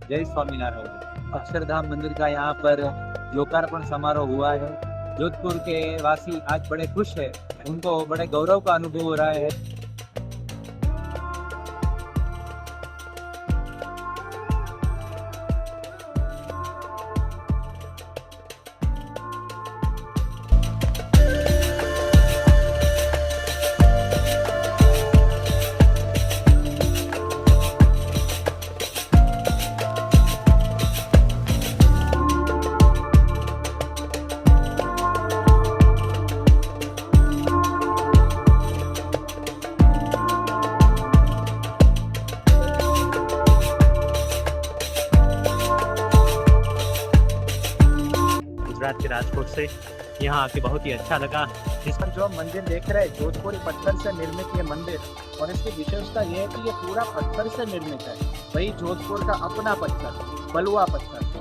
जय स्वामीनारायण। अक्षरधाम मंदिर का यहाँ पर लोकार्पण समारोह हुआ है। जोधपुर के वासी आज बड़े खुश है, उनको बड़े गौरव का अनुभव हो रहा है। गुजरात के राजकोट से यहाँ आके बहुत ही अच्छा लगा। इस पर जो मंदिर देख रहे हैं जोधपुरी पत्थर से निर्मित ये मंदिर, और इसकी विशेषता ये है कि ये पूरा पत्थर से निर्मित है। वही जोधपुर का अपना पत्थर, बलुआ पत्थर।